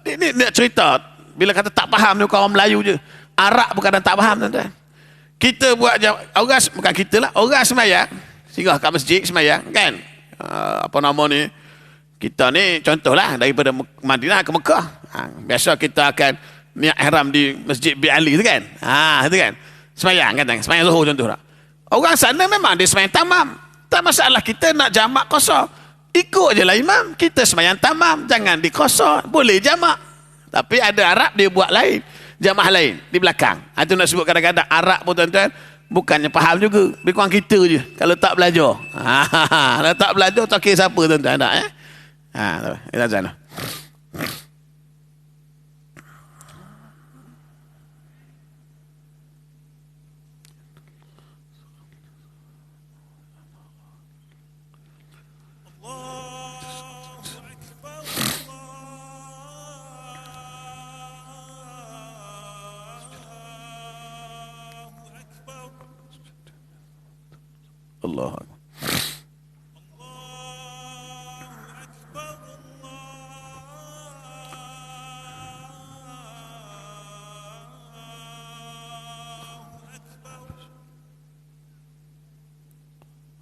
ni nak cerita, bila kata tak faham ni orang Melayu je. Arab bukan tak faham tuan-tuan. Kita buat orang, bukan kita lah, orang sembahyang, singgah kat masjid sembahyang kan. Apa nama ni? Kita ni contohlah daripada Madinah ke Mekah. Biasa kita akan niat ihram di Masjid Bi Ali tu kan. Itu kan. Semayang kan, semayang Zuhur contoh tak. Orang sana memang dia semayang tamam. Tak masalah kita nak jamak kosong. Ikut je lah imam. Kita semayang tamam, jangan dikosong. Boleh jamak. Tapi ada Arab dia buat lain. Jamaah lain di belakang. Itu nak sebut kadang-kadang Arab pun tuan-tuan bukannya faham juga. Lebih kurang kita je kalau tak belajar. Kalau tak belajar tak kira siapa tuan-tuan tak kita sana. Allah Akbar.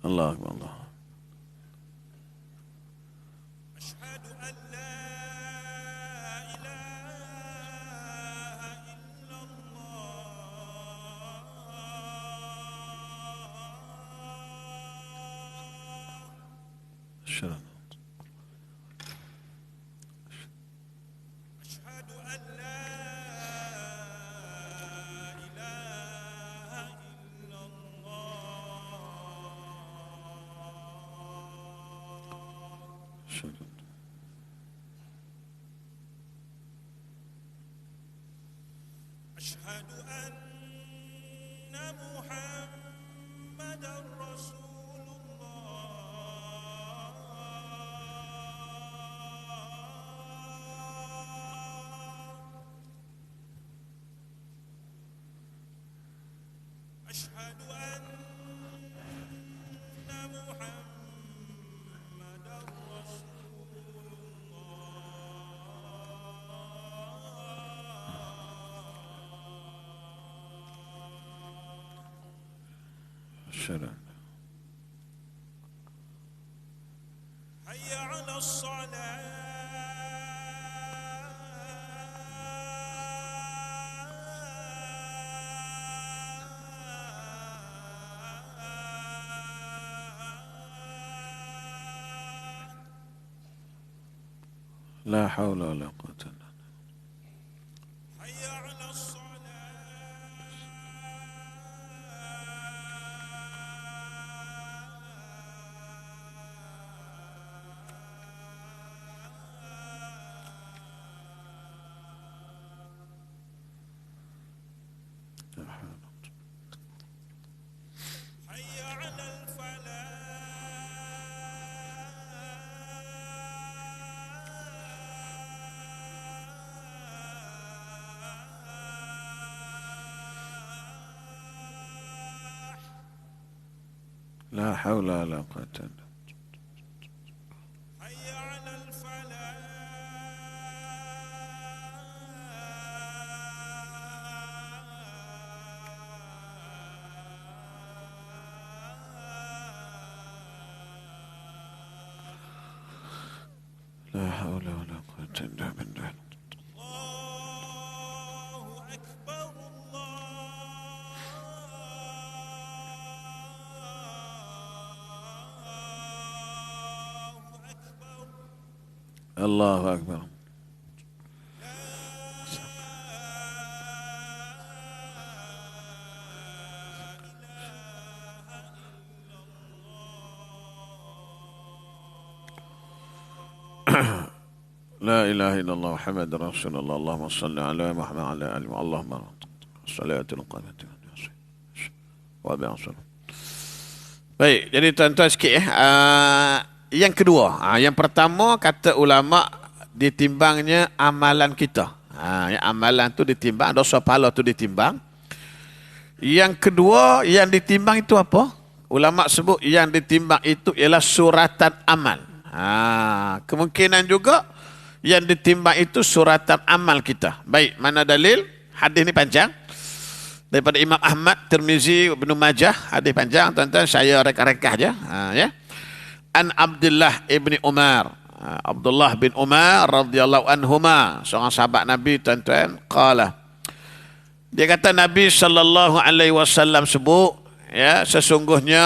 Allah Akbar. Allah. أشهد أن محمدا رسول الله أشهد أن محمدا رسول الشرع. حي على الصلاة لا حول ولا قوة إلا بالله. حي على الصلاة حي على الفلاح لا حول ولا قوة إلا بالله. حي على الفلاح haula wala quwwata illa billah. الله أكبر الله Allahu أكبر akbar. La ilaha illallah Muhammadur Rasulullah. Allahumma salli ala Muhammad wa ala ali Muhammad. Allahumma salatul qamati wa bi'asal. Baik, jadi tuan-tuan sikit yang kedua, yang pertama kata ulama ditimbangnya amalan kita. Yang amalan tu ditimbang, dosa pahala tu ditimbang. Yang kedua yang ditimbang itu apa? Ulama sebut yang ditimbang itu ialah suratan amal. Kemungkinan juga yang ditimbang itu suratan amal kita. Baik, mana dalil? Hadis ni panjang. Daripada Imam Ahmad, Tirmizi, Ibnu Majah, hadis panjang, tuan-tuan, saya reka-reka aja. Ya. An Abdullah ibni Umar. Abdullah bin Umar radhiyallahu anhuma, seorang sahabat Nabi, tuan-tuan, qala. Dia kata Nabi sallallahu alaihi wasallam sebut, ya, sesungguhnya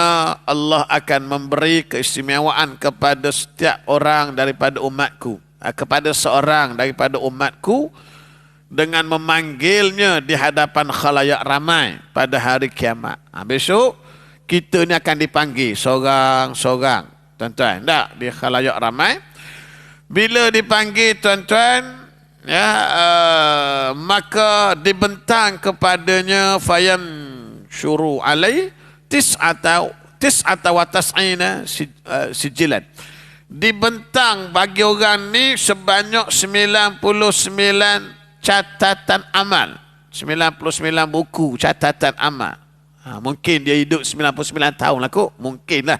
Allah akan memberi keistimewaan kepada setiap orang daripada umatku, kepada seorang daripada umatku dengan memanggilnya di hadapan khalayak ramai pada hari kiamat. Besok kita ni akan dipanggil seorang-seorang, tuan-tuan, tak, di khalayak ramai. Bila dipanggil, tuan-tuan, ya, maka dibentang kepadanya fayam syuru alai tis'ata wa tas'ina sijilan. Dibentang bagi orang ni sebanyak 99 catatan amal. 99 buku catatan amal. Mungkin dia hidup 99 tahun lah kot. Mungkin lah.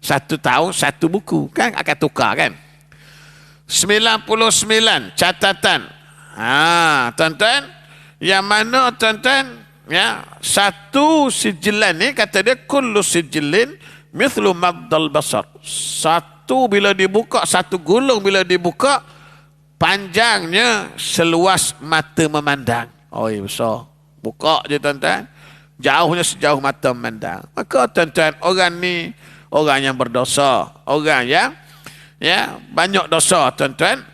1 tahun 1 buku. Kan akan tukar kan. 99 catatan. Tuan-tuan. Yang mana tuan-tuan, ya, satu sijilan ni kata dia kullu sijilin mithlu maddal basar. Satu bila dibuka, satu gulung bila dibuka, panjangnya seluas mata memandang. Oh, besar. Buka je, tuan-tuan. Jauhnya sejauh mata memandang. Maka tuan-tuan, orang ni orang yang berdosa, orang yang, ya, banyak dosa, tuan-tuan.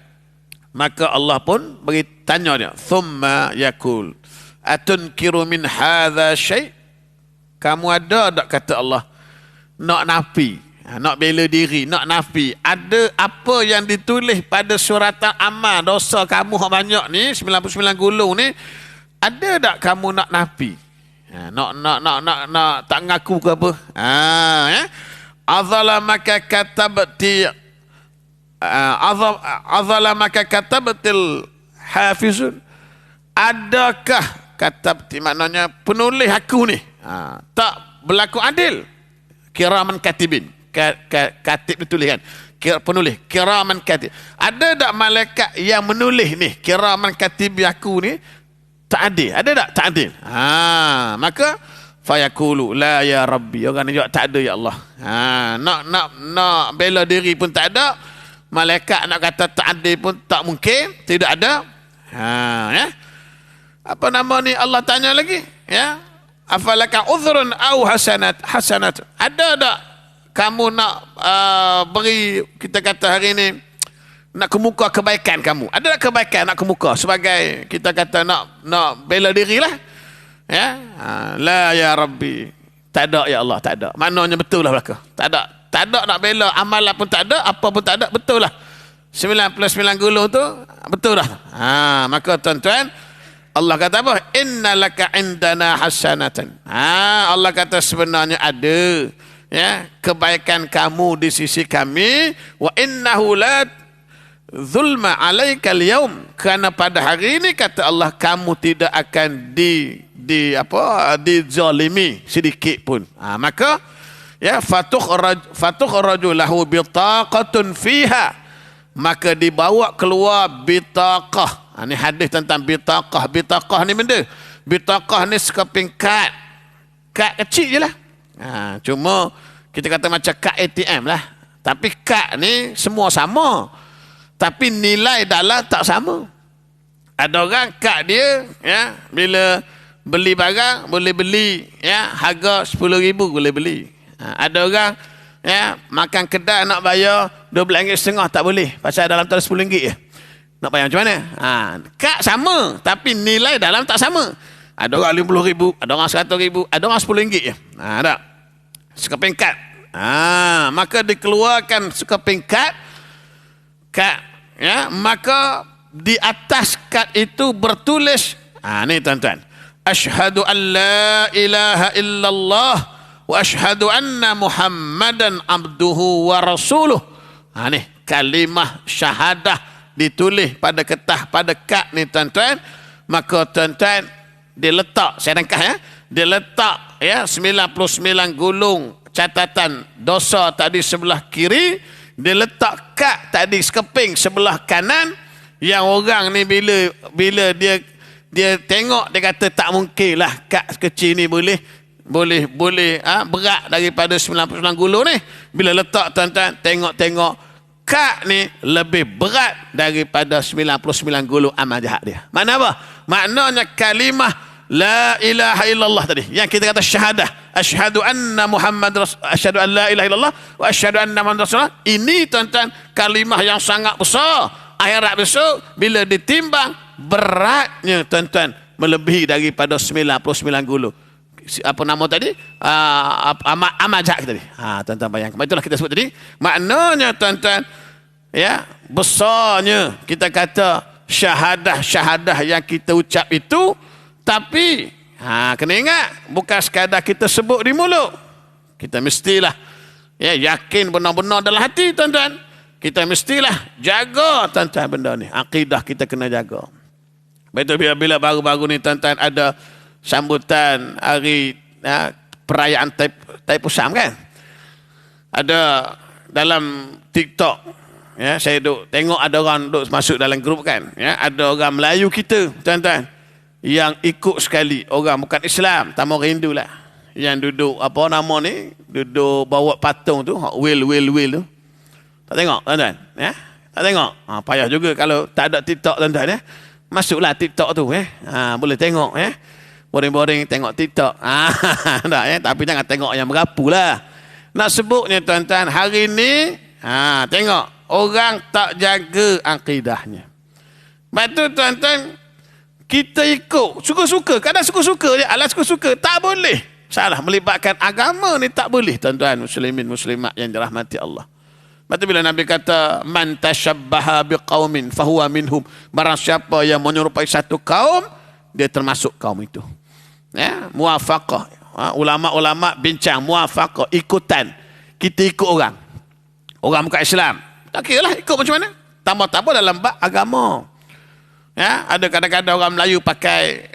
Maka Allah pun bagi tanya dia, thumma yakul atunkiru min hadha syai'. Kamu ada tak, kata Allah, nak nafi, nak bela diri, nak nafi, ada apa yang ditulis pada suratan amal dosa kamu banyak ni, 99 gulung ni, ada tak kamu nak nafi? Nak tak ngaku ke apa? Ya. Azalamaka katabti azalamaka katabatil hafizun. Adakah katabti, maknanya penulis aku ni tak berlaku adil? Kiraman katibin, katib ditulis kan, penulis kiraman katib. Ada tak malaikat yang menulis ni, kiraman katib aku ni tak adil? Ada tak? Tak adil. Maka fayaqulu la ya rabbi, orang ni jawab tak ada ya Allah. Nak bela diri pun tak ada, malaikat nak kata tak adil pun tak mungkin, tidak ada. Ya. Apa nama ni, Allah tanya lagi, ya, afalaka udhrun au hasanat. Ada tak kamu nak beri, kita kata hari ni, nak kemuka kebaikan kamu? Ada tak kebaikan nak kemuka sebagai kita kata nak bela dirilah? Ya, la ya rabbi, tak ada ya Allah, tak ada. Maknanya betul lah belaka. Tak ada nak bela, amalan pun tak ada, apa pun tak ada, betul lah. 99 gulung tu betul lah. Maka tuan-tuan, Allah kata apa? Innalaka indana hasanatan. Allah kata sebenarnya ada, ya, kebaikan kamu di sisi kami. Wa innahu la zulma alaikal yaum, kerana pada hari ini kata Allah kamu tidak akan dizalimi sedikit pun. Maka, ya, fatukhraju lahu bitaqatun fiha, maka dibawa keluar bitaqah. Ini hadis tentang bitaqah. Bitaqah ni benda, bitaqah ni sekeping kad kecil je lah. Cuma kita kata macam kad ATM lah, tapi kad ni semua sama. tapi nilai dalam tak sama. Ada orang kad dia, ya, bila beli barang boleh beli, ya, harga 10,000 boleh beli. Ada orang, ya, makan kedai nak bayar RM12.5 tak boleh, pasal dalam tu ada RM10 je. Nak bayar macam mana? Kad sama, tapi nilai dalam tak sama. Ada orang RM50,000, ada orang RM100,000, ada orang RM10 je. Tak? Sekeping kad. Maka dikeluarkan sekeping kad, ya, maka di atas kad itu bertulis, ni tuan-tuan, asyhadu an la ilaha illallah wa asyhadu anna muhammadan abduhu wa rasuluh. Ni kalimah syahadah ditulis pada kertas, pada kad ni tuan-tuan. Maka tuan-tuan, dia letak, saya ringkas, ya, dia letak, ya, 99 gulung catatan dosa tadi sebelah kiri, dia letak kad tadi sekeping sebelah kanan. Yang orang ni bila dia tengok, dia kata tak mungkin lah kad kecil ni boleh berat daripada 99 gulung ni. Bila letak tuan-tuan, tengok kad ni lebih berat daripada 99 gulung amal jahat dia. Makna apa? Maknanya kalimah la ilaha illallah tadi, yang kita kata syahadah, asyhadu anna muhammad asyhadu an la ilaha illallah wa asyhadu anna muhammad rasulullah, ini tuan-tuan kalimah yang sangat besar. Akhirat besok bila ditimbang, beratnya tuan-tuan melebihi daripada 99 gulung. Apa nama tadi? Amal jahat tadi. Tuan-tuan bayangkan. Itulah kita sebut tadi. Maknanya tuan-tuan, ya, besarnya kita kata syahadah yang kita ucap itu. Tapi kena ingat, bukan sekadar kita sebut di mulut. Kita mestilah, ya, yakin benar-benar dalam hati tuan-tuan. Kita mestilah jaga tuan-tuan benda ni. Akidah kita kena jaga. Betul, bila baru-baru ni tuan-tuan ada sambutan hari, perayaan Taipusam kan. Ada dalam TikTok, ya, saya tengok ada orang masuk dalam grup kan, ya, ada orang Melayu kita tuan-tuan yang ikut sekali, orang bukan Islam, tamu Hindu lah, yang duduk apa nama ni, duduk bawa patung tu, wheel tu. Tak tengok tuan-tuan, ya? Tak tengok. Payah juga kalau tak ada TikTok tuan-tuan, ya. Masuklah TikTok tu, ya. Boleh tengok, ya. Boring-boring tengok TikTok. Tak, ya, tapi jangan tengok yang berapu lah. Nak sebutnya tuan-tuan, hari ni tengok orang tak jaga akidahnya. Betul tuan-tuan, kita ikut suka-suka, kadang suka-suka je, alah suka-suka, tak boleh. Salah, melibatkan agama ni tak boleh tuan-tuan, muslimin muslimat yang dirahmati Allah. Betul bila Nabi kata man tashabbaha biqaumin fahuwa minhum, barang siapa yang menyerupai satu kaum, dia termasuk kaum itu. Ya, muwafaqah. Ulama-ulama bincang muwafaqah, ikutan. Kita ikut orang bukan Islam, tak kira lah ikut macam mana, tambah-tambah dalam bab agama. Ya, ada kadang-kadang orang Melayu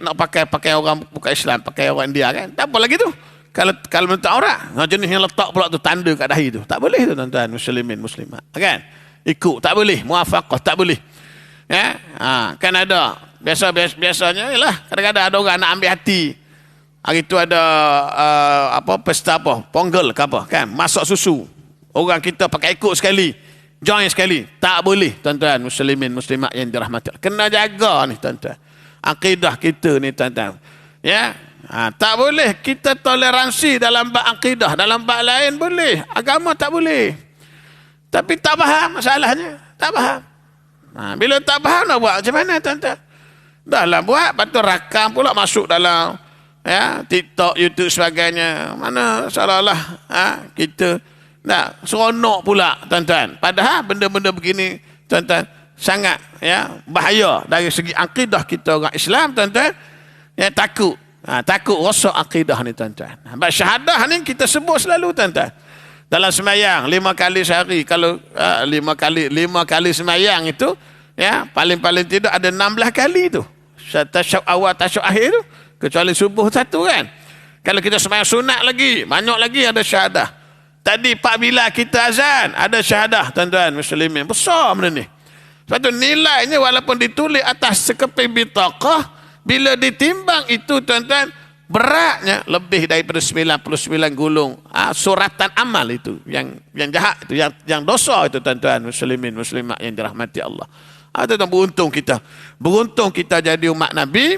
nak pakai orang bukan Islam, pakai orang India kan, tak apa lagi tu. Kalau minta orang, jenis yang letak pula tu tanda kat dahi tu, tak boleh tu tuan-tuan muslimin muslimat, kan? Ikut tak boleh, muwafaqah tak boleh. Ya, kan ada biasanya ialah kadang-kadang ada orang nak ambil hati. Hari tu ada pesta ponggol ke apa kan, masak susu. Orang kita pakai ikut sekali, join sekali, tak boleh tuan-tuan muslimin muslimat yang dirahmati. Kena jaga ni tuan-tuan akidah kita ni tuan-tuan. Ya, tak boleh kita toleransi dalam bab akidah, dalam bab lain boleh, agama tak boleh. Tapi tak faham masalahnya, tak faham. Bila tak faham nak buat macam mana tuan-tuan? Dah lah buat, lepas tu rakam pula masuk dalam, ya, TikTok, YouTube sebagainya. Mana salah-salah kita nak seronok pula tuan-tuan. Padahal benda-benda begini tuan-tuan sangat, ya, bahaya dari segi akidah kita orang Islam tuan-tuan. Ya, takut rosak akidah ni tuan-tuan. Sebab syahadah ni kita sebut selalu tuan-tuan. Dalam semayang 5 kali sehari, kalau 5 kali semayang itu, ya, paling-paling tidak ada 16 kali tu. Tasyahud awal, tasyahud akhir tu, kecuali subuh satu kan. Kalau kita semayang sunat lagi, banyak lagi ada syahadah. Tadi 4 bila kita azan, ada syahadah tuan-tuan muslimin. Besar benda ni. Sebab tu nilainya walaupun ditulis atas sekeping bitaqah, bila ditimbang itu tuan-tuan, beratnya lebih daripada 99 gulung suratan amal itu yang jahat itu, yang dosa itu, tuan-tuan muslimin muslimat yang dirahmati Allah. Tuan-tuan, beruntung kita jadi umat Nabi,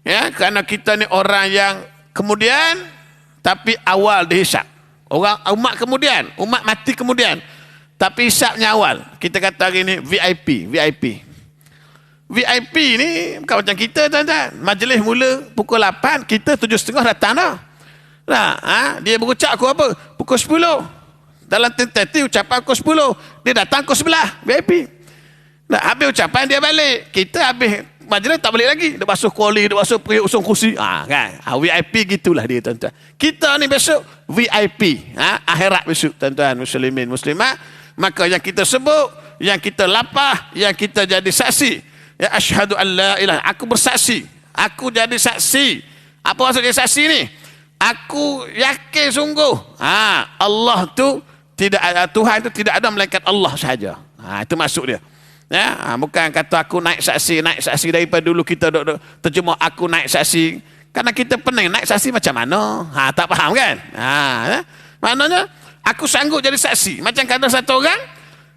ya, kerana kita ni orang yang kemudian tapi awal dihisap. Umat kemudian, umat mati kemudian, tapi hisapnya awal. Kita kata hari ni VIP ni bukan macam kita, tuan-tuan. Majlis mula pukul 8, kita 7.30 datang dah. Dia berucap aku apa? Pukul 10. Dalam tentatif ucapan pukul 10. Dia datang pukul 11, VIP. Habis ucapan dia balik. Kita habis majlis tak balik lagi. Dia basuh kuali, dia basuh periuk, usung kursi. Kan? VIP gitulah dia, tuan-tuan. Kita ni besok VIP. Akhirat besok, tuan-tuan muslimin muslimat. Maka yang kita sebut, yang kita lapah, yang kita jadi saksi. Ya, asyhadu an la ilaha, aku bersaksi, aku jadi saksi. Apa maksud jadi saksi ni? Aku yakin sungguh Allah tu tidak ada, Tuhan tu tidak ada melainkan Allah sahaja. Itu maksud dia. Ya, bukan kata aku naik saksi daripada dulu kita duk terjemah aku naik saksi. Karena kita pening naik saksi macam mana? Tak faham kan? Maknanya aku sanggup jadi saksi. Macam kata satu orang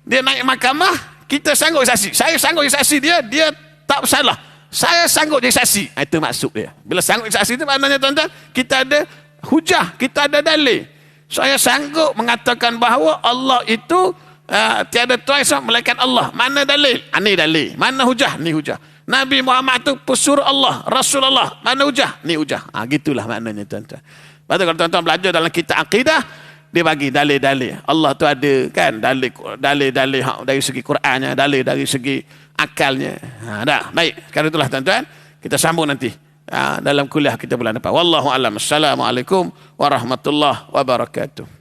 dia naik mahkamah, kita sanggup saksi. Saya sanggup jadi saksi dia tak bersalah. Saya sanggup jadi saksi. Itu maksud dia. Bila sanggup jadi saksi itu maknanya, tuan-tuan, kita ada hujah, kita ada dalil. Saya sanggup mengatakan bahawa Allah itu tiada Tuhan melainkan Allah. Mana dalil? Ni dalil. Mana hujah? Ni hujah. Nabi Muhammad itu pesuruh Allah, Rasulullah. Mana hujah? Ni hujah. Gitulah maknanya, tuan-tuan. Lepas tu kalau tuan-tuan belajar dalam kitab akidah, dia bagi dalil-dalil. Allah tu ada kan dalil dari segi Qurannya, dalil dari segi akalnya. Dah, baik. Sekarang itulah, tuan-tuan, kita sambung nanti dalam kuliah kita bulan depan. Wallahu a'lam. Assalamualaikum warahmatullahi wabarakatuh.